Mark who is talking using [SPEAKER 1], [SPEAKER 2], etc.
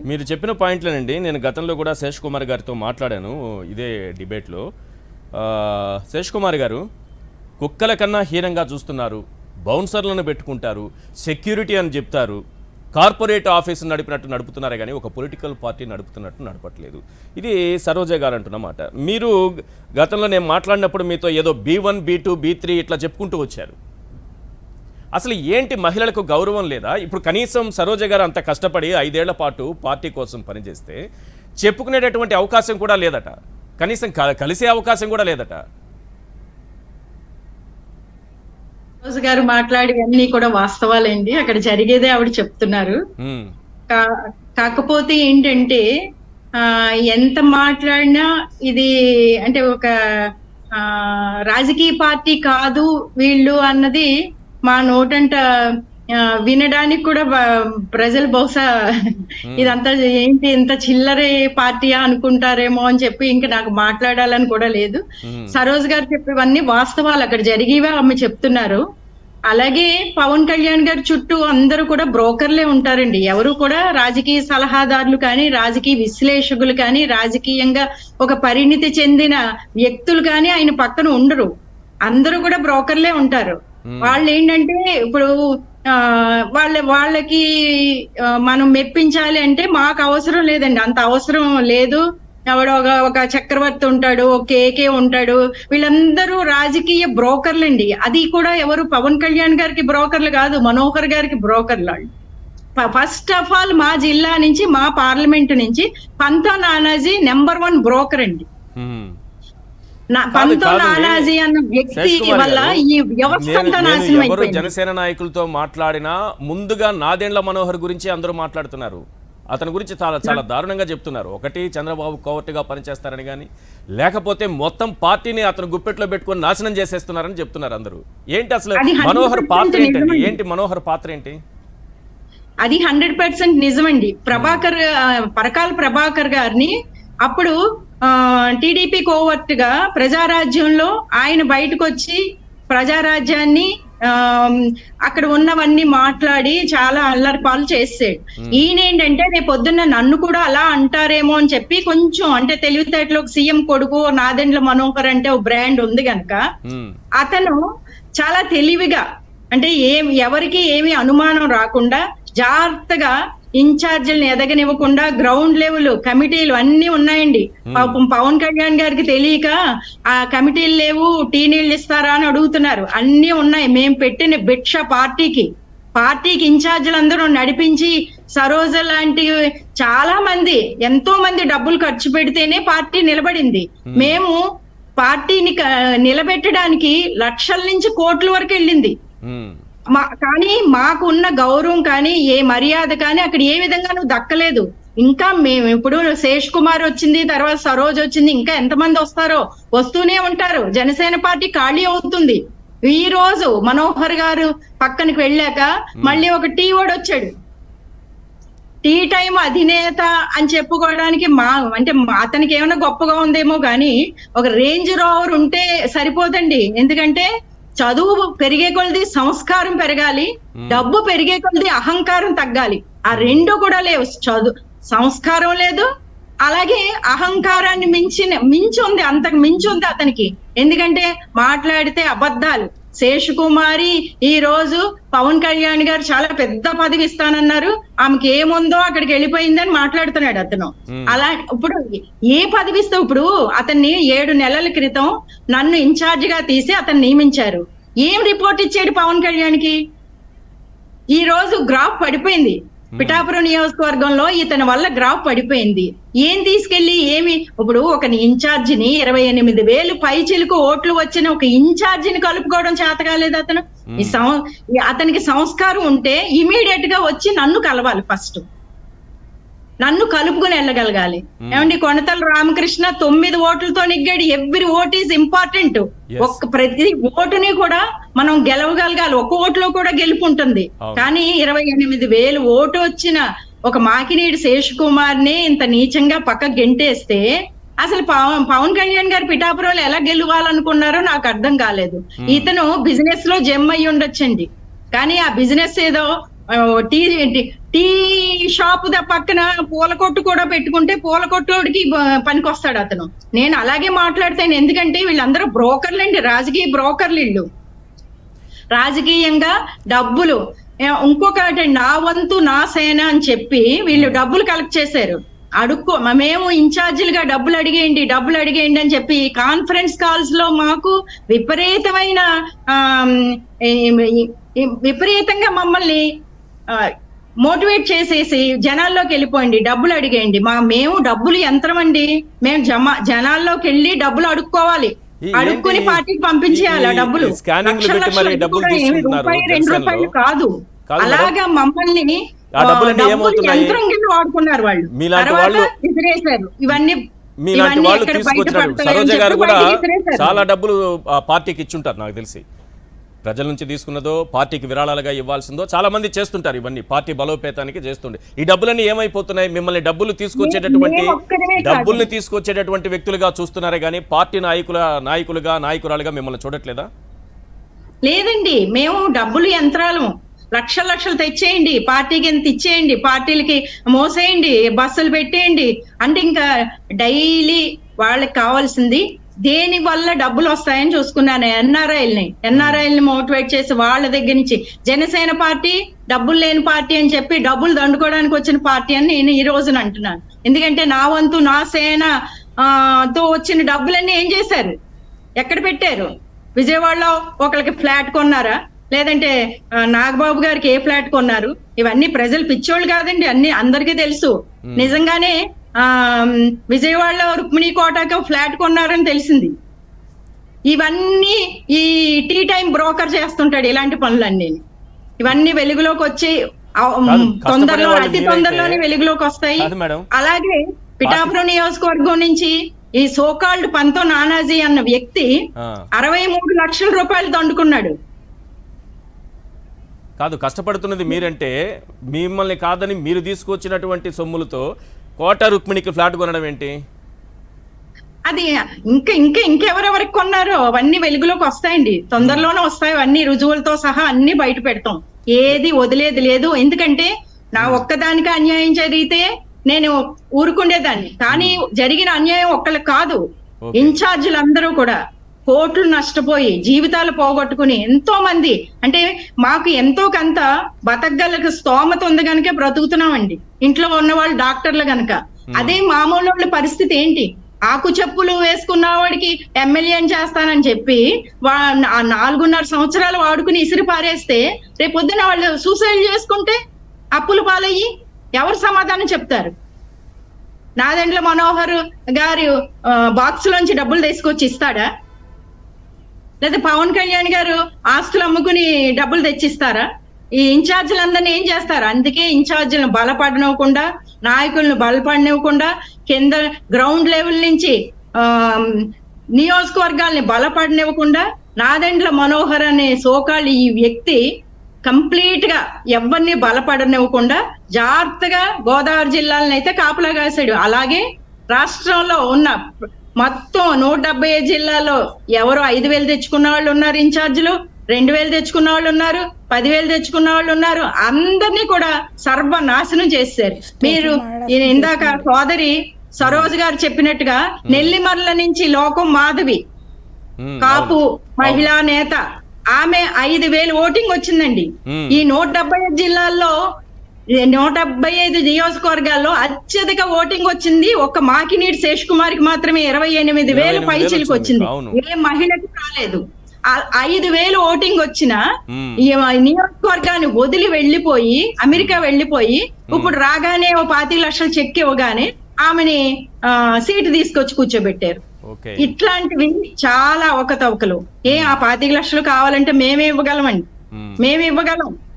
[SPEAKER 1] మీరు చెప్పిన పాయింట్లేనండి. నేను గతంలో కూడా శేష్ కుమార్ గారితో మాట్లాడాను ఇదే డిబేట్లో. శేష్ కుమార్ గారు, కుక్కల కన్నా హీనంగా చూస్తున్నారు, బౌన్సర్లను పెట్టుకుంటారు, సెక్యూరిటీ అని చెప్తారు, కార్పొరేట్ ఆఫీసు నడిపినట్టు నడుపుతున్నారే కానీ ఒక పొలిటికల్ పార్టీ నడుపుతున్నట్టు నడపట్లేదు. ఇది సరోజ గారు అంటున్నమాట. మీరు గతంలో నేను మాట్లాడినప్పుడు మీతో ఏదో B1 B2 B3 ఇట్లా చెప్పుకుంటూ వచ్చారు. అసలు ఏంటి, మహిళలకు గౌరవం లేదా? ఇప్పుడు కనీసం సరోజ గారు అంత కష్టపడి 5 ఏళ్ల పాటు పార్టీ కోసం పనిచేస్తే చెప్పుకునేటటువంటి అవకాశం కూడా లేదట, కనీసం కలిసే అవకాశం కూడా లేదట.
[SPEAKER 2] రోజు గారు మాట్లాడివన్నీ కూడా వాస్తవాలండి, అక్కడ జరిగేదే ఆవిడ చెప్తున్నారు. కాకపోతే ఏంటంటే ఎంత మాట్లాడినా ఇది అంటే ఒక రాజకీయ పార్టీ కాదు వీళ్ళు అన్నది మా నోటంట వినడానికి కూడా ప్రజలు బహుశా ఇదంతా ఏంటి ఇంత చిల్లరే పార్టీయా అనుకుంటారేమో అని చెప్పి ఇంకా నాకు మాట్లాడాలని కూడా లేదు. సరోజ్ గారు చెప్పేవన్నీ వాస్తవాలు, అక్కడ జరిగేవే ఆమె చెప్తున్నారు. అలాగే పవన్ కళ్యాణ్ గారి చుట్టూ అందరూ కూడా బ్రోకర్లే ఉంటారండి. ఎవరు కూడా రాజకీయ సలహాదారులు కానీ, రాజకీయ విశ్లేషకులు కానీ, రాజకీయంగా ఒక పరిణితి చెందిన వ్యక్తులు కానీ ఆయన పక్కన ఉండరు. అందరూ కూడా బ్రోకర్లే ఉంటారు. వాళ్ళు ఏంటంటే ఇప్పుడు వాళ్ళకి మనం మెప్పించాలి అంటే మాకు అవసరం లేదండి, అంత అవసరం లేదు. ఎవడో ఒక చక్రవర్తి ఉంటాడు, ఒక కేకే ఉంటాడు, వీళ్ళందరూ రాజకీయ బ్రోకర్లండి. అది కూడా ఎవరు పవన్ కళ్యాణ్ గారికి బ్రోకర్లు కాదు, మనోహర్ గారికి బ్రోకర్లు. ఫస్ట్ ఆఫ్ ఆల్ మా జిల్లా నుంచి, మా పార్లమెంట్ నుంచి పంతో నానాజీ నెంబర్ 1 బ్రోకర్ అండి. పంతో నానాజీ అన్న వ్యక్తి వల్ల ఈ వ్యవస్థ అంతా నాశనం అయిపోయింది.
[SPEAKER 1] జనసేన నాయకులతో మాట్లాడినా ముందుగా నాదెండ్ల మనోహర్ గురించి అందరూ మాట్లాడుతున్నారు. అతని గురించి చాలా చాలా దారుణంగా చెప్తున్నారు. ఒకటి, చంద్రబాబు కోవర్టుగా పనిచేస్తారని కానీ, లేకపోతే మొత్తం పార్టీని అతను గుప్పెట్లో పెట్టుకొని నాశనం చేసేస్తున్నారని చెప్తున్నారు అందరూ. ఏంటి అసలు మనోహర్ పాత్ర ఏంటండి? ఏంటి మనోహర్ పాత్ర ఏంటి?
[SPEAKER 2] అది 100% నిజమండి. పరకాల ప్రభాకర్ గారిని అప్పుడు టీడీపీ కోవర్ట్ గా ప్రజారాజ్యంలో ఆయన బయటకు వచ్చి ప్రజారాజ్యాన్ని అక్కడ ఉన్నవన్నీ మాట్లాడి చాలా అల్లరి పాలు చేసాడు. ఈయనేంటంటే రేపు పొద్దున్న నన్ను కూడా అలా అంటారేమో అని చెప్పి కొంచెం అంటే తెలివితేటలో సీఎం కొడుకు నాదెండ్ల మనోహర్ అంటే ఓ బ్రాండ్ ఉంది గనక అతను చాలా తెలివిగా అంటే ఎవరికి ఏమి అనుమానం రాకుండా జాగ్రత్తగా ఇన్ఛార్జీలను ఎదగనివ్వకుండా గ్రౌండ్ లెవెల్ కమిటీలు అన్ని ఉన్నాయండి. పాపం పవన్ కళ్యాణ్ గారికి తెలియక ఆ కమిటీలు లేవు, టీ నీళ్ళు ఇస్తారా అని అడుగుతున్నారు. అన్ని ఉన్నాయి. మేము పెట్టిన భిక్ష పార్టీకి ఇన్ఛార్జీలందరూ నడిపించి సరోజ లాంటి చాలా మంది ఎంతో మంది డబ్బులు ఖర్చు పెడితేనే పార్టీ నిలబడింది. మేము పార్టీని నిలబెట్టడానికి లక్షల నుంచి కోట్ల వరకు వెళ్ళింది. కానీ మాకున్న గౌరవం కానీ ఏ మర్యాద కానీ అక్కడ ఏ విధంగానూ దక్కలేదు. ఇంకా మేము ఇప్పుడు శేష్ కుమార్ వచ్చింది, తర్వాత సరోజ్ వచ్చింది, ఇంకా ఎంతమంది వస్తారో వస్తూనే ఉంటారు. జనసేన పార్టీ ఖాళీ అవుతుంది. ఈ రోజు మనోహర్ గారు పక్కనకి వెళ్ళాక మళ్ళీ ఒక టీ వాడు వచ్చాడు. టీ టైం అధినేత అని చెప్పుకోవడానికి అంటే అతనికి ఏమైనా గొప్పగా ఉందేమో కానీ ఒక రేంజ్ రోవర్ ఉంటే సరిపోదండి. ఎందుకంటే చదువు పెరిగే కొలది సంస్కారం పెరగాలి, డబ్బు పెరిగే కొలది అహంకారం తగ్గాలి. ఆ రెండు కూడా లేవు. సంస్కారం లేదు, అలాగే అహంకారాన్ని మించి ఉంది, అంతకు మించి ఉంది అతనికి. ఎందుకంటే మాట్లాడితే అబద్ధాలు. శేషకుమారి ఈ రోజు పవన్ కళ్యాణ్ గారు చాలా పెద్ద పదవి ఇస్తానన్నారు, ఆమెకి ఏముందో అక్కడికి వెళ్ళిపోయిందని మాట్లాడుతున్నాడు అతను. అలా ఇప్పుడు ఏ పదవి ఇస్తావు? ఇప్పుడు అతన్ని 7 నెలల క్రితం నన్ను ఇన్ఛార్జ్ గా తీసి అతన్ని నియమించారు. ఏం రిపోర్ట్ ఇచ్చాడు పవన్ కళ్యాణ్కి? ఈ రోజు గ్రాఫ్ పడిపోయింది. పిఠాపురం నియోజకవర్గంలో ఇతని వల్ల గ్రాఫ్ పడిపోయింది. ఏం తీసుకెళ్లి ఇప్పుడు ఒక ఇన్ఛార్జిని 28,000 పైచిలకు ఓట్లు వచ్చిన ఒక ఇన్ఛార్జిని కలుపుకోవడం చేత కాలేదు అతను. అతనికి సంస్కారం ఉంటే ఇమీడియట్ గా వచ్చి నన్ను కలవాలి, ఫస్ట్ నన్ను కలుపుకుని వెళ్ళగలగాలి. ఏమండి, కొనతల రామకృష్ణ 9 ఓట్లతో నెగ్గాడు. Every vote is important. ప్రతి ఓటుని కూడా మనం గెలవగలగాలి. ఒక ఓట్లో కూడా గెలుపు ఉంటుంది. కానీ 28,000 ఓటు వచ్చిన ఒక మాకినీడి శేష్ కుమార్ ని ఇంత నీచంగా పక్క గెంటేస్తే అసలు పవన్ కళ్యాణ్ గారు పిఠాపురంలో ఎలా గెలవాలనుకున్నారో నాకు అర్థం కాలేదు. ఇతను బిజినెస్ లో జమ్ అయ్యి ఉండొచ్చండి, కానీ ఆ బిజినెస్ ఏదో టీ టీ షాప్ పక్కన పూల కొట్టు కూడా పెట్టుకుంటే పూల కొట్టుడికి పనికొస్తాడు అతను. నేను అలాగే మాట్లాడతాను, ఎందుకంటే వీళ్ళందరూ బ్రోకర్లండి, రాజకీయ బ్రోకర్లు వీళ్ళు. రాజకీయంగా డబ్బులు, ఇంకొకటి నా వంతు నా సేన అని చెప్పి వీళ్ళు డబ్బులు కలెక్ట్ చేశారు. మేము ఇన్ఛార్జీలుగా డబ్బులు అడిగేయండి అని చెప్పి కాన్ఫరెన్స్ కాల్స్ లో మాకు విపరీతంగా మమ్మల్ని మోటివేట్ చేసేసి జనాల్లోకి వెళ్ళిపోయింది, డబ్బులు అడిగేయండి. మేము డబ్బులు యంత్రం అండి, మేము జనాల్లోకి వెళ్ళి డబ్బులు అడుక్కోవాలి, అడుక్కుని పార్టీకి పంపించేయాలి. ఆ డబ్బులు రూపాయి 2 రూపాయలు కాదు, అలాగా మమ్మల్ని యంత్రం కింద వాడుకున్నారు వాళ్ళు. తర్వాత విసిరేశారు. ఇవన్నీ
[SPEAKER 1] సరోజ గారు కూడా చాలా డబ్బులు పార్టీకి ఇచ్చుంటారు నాకు తెలిసి. ప్రజల నుంచి తీసుకున్నదో పార్టీకి విరాళాలుగా ఇవ్వాల్సిందో చాలా మంది చేస్తుంటారు. ఇవన్నీ పార్టీ బలోపేతానికి చేస్తుండే. ఈ డబ్బులన్నీ ఏమైపోతున్నాయి? మిమ్మల్ని డబ్బుల్ని తీసుకొచ్చేటటువంటి వ్యక్తులుగా చూస్తున్నారే కానీ పార్టీ నాయకురాలుగా మిమ్మల్ని చూడట్లేదా?
[SPEAKER 2] లేదండి, మేము డబ్బులు యంత్రాలు, లక్షలు తెచ్చేయండి, పార్టీకి ఎంత ఇచ్చేయండి, పార్టీలకి మోసేయండి, బస్సులు పెట్టేయండి అంటే ఇంకా డైలీ వాళ్ళకి కావాల్సింది దేని వల్ల డబ్బులు వస్తాయని చూసుకున్నాను. ఎన్ఆర్ఐల్ని మోటివేట్ చేసి వాళ్ళ దగ్గర నుంచి జనసేన పార్టీ డబ్బులు లేని పార్టీ అని చెప్పి డబ్బులు దండుకోవడానికి వచ్చిన పార్టీ అని నేను ఈ రోజున అంటున్నాను. ఎందుకంటే నా వంతు నా సేన తో వచ్చిన డబ్బులన్నీ ఏం చేశారు, ఎక్కడ పెట్టారు? విజయవాడలో ఒకరికి ఫ్లాట్ కొన్నారా, లేదంటే నాగబాబు గారికి ఏ ఫ్లాట్ కొన్నారు? ఇవన్నీ ప్రజలు పిచ్చోళ్ళు కాదండి, అన్ని అందరికీ తెలుసు. నిజంగానే విజయవాడలో రుక్మిణి కోటకు ఫ్లాట్ కొన్నారని తెలిసింది. ఇవన్నీ ఈ టీ టైం బ్రోకర్ చేస్తుంటాడు ఇలాంటి పనులన్నీ. ఇవన్నీ వెలుగులోకి వచ్చి అతి తొందరలోనే వెలుగులోకి వస్తాయి. అలాగే పిఠాపురం నియోజకవర్గం నుంచి ఈ సోకాల్డ్ పంతో నానాజీ అన్న వ్యక్తి 63 లక్షల రూపాయలు దండుకున్నాడు.
[SPEAKER 1] కాదు, కష్టపడుతున్నది మీరంటే మిమ్మల్ని కాదని మీరు తీసుకొచ్చినటువంటి సొమ్ములతో కోట రుక్మిణికి ఫ్లాట్ కొనడం ఏంటి?
[SPEAKER 2] అది ఇంకెవరెవరికి కొన్నారో అవన్నీ వెలుగులోకి వస్తాయండి, తొందరలోనే వస్తాయి. అవన్నీ రుజువులతో సహా అన్ని బయట పెడతాం, ఏది వదిలేది లేదు. ఎందుకంటే నా ఒక్కదానికి అన్యాయం జరిగితే నేను ఊరుకుండేదాన్ని, కానీ జరిగిన అన్యాయం ఒక్కళ్ళకి కాదు, ఇన్ఛార్జీలందరూ కూడా కోట్లు నష్టపోయి జీవితాలు పోగొట్టుకుని ఎంతో మంది, అంటే మాకు ఎంతో కొంత బతకగలకు స్తోమత ఉంది కనుక బ్రతుకుతున్నామండి, ఇంట్లో ఉన్న వాళ్ళు డాక్టర్లు గనక. అదే మామూలు వాళ్ళ పరిస్థితి ఏంటి? ఆకు చెప్పులు వేసుకున్న వాడికి ఎమ్మెల్యే చేస్తానని చెప్పి 4.5 సంవత్సరాలు వాడుకుని ఇసిరి పారేస్తే రేపు పొద్దున వాళ్ళు సూసైడ్ చేసుకుంటే అప్పులు పాలయ్యి ఎవరు సమాధానం చెప్తారు? నాదెండ్ల మనోహర్ గారు బాక్స్ లోంచి డబ్బులు తీసుకొచ్చి ఇస్తాడా? లేదా పవన్ కళ్యాణ్ గారు ఆస్తులు అమ్ముకుని డబ్బులు తెచ్చిస్తారా? ఈ ఇన్ఛార్జీలందరినీ ఏం చేస్తారు? అందుకే ఇన్ఛార్జీలను బలపడనివ్వకుండా, నాయకులను బలపడనివ్వకుండా, కింద గ్రౌండ్ లెవెల్ నుంచి నియోజకవర్గాల్ని బలపడనివ్వకుండా నాదెండ్ల మనోహర్ అనే సోకాళ్ళు ఈ వ్యక్తి కంప్లీట్ గా ఎవరిని బలపడనివ్వకుండా జాగ్రత్తగా గోదావరి జిల్లాలను అయితే కాపలా కాశాడు. అలాగే రాష్ట్రంలో ఉన్న మొత్తం 175 జిల్లాలో ఎవరు 5,000 తెచ్చుకున్న వాళ్ళు ఉన్నారు, ఇన్ఛార్జీలు 2,000 తెచ్చుకున్న వాళ్ళు ఉన్నారు, 10,000 తెచ్చుకున్న వాళ్ళు ఉన్నారు. అందరినీ కూడా సర్వనాశనం చేశారు. మీరు ఇందాక సోదరి సరోజ్ గారు చెప్పినట్టుగా నెల్లిమర్ల నుంచి లోకం మాధవి కాపు మహిళా నేత, ఆమె 5,000 ఓటింగ్ వచ్చిందండి. ఈ 175 జిల్లాల్లో 175 నియోజకవర్గాల్లో అత్యధిక ఓటింగ్ వచ్చింది ఒక్క మాకినీటి శేష్ కుమార్ కి మాత్రమే 28,000 పైచిలకు వచ్చింది, ఏ మహిళకు రాలేదు. 5,000 ఓటింగ్ వచ్చిన ఈ నియోజకవర్గాన్ని వదిలి వెళ్లిపోయి అమెరికా వెళ్లిపోయి ఇప్పుడు రాగానే 25 లక్షలు చెక్ ఇవ్వగానే ఆమెని సీటు తీసుకొచ్చి కూర్చోబెట్టారు. ఇట్లాంటివి చాలా అవకతవకలు. ఆ 25 లక్షలు కావాలంటే మేమే ఇవ్వగలం.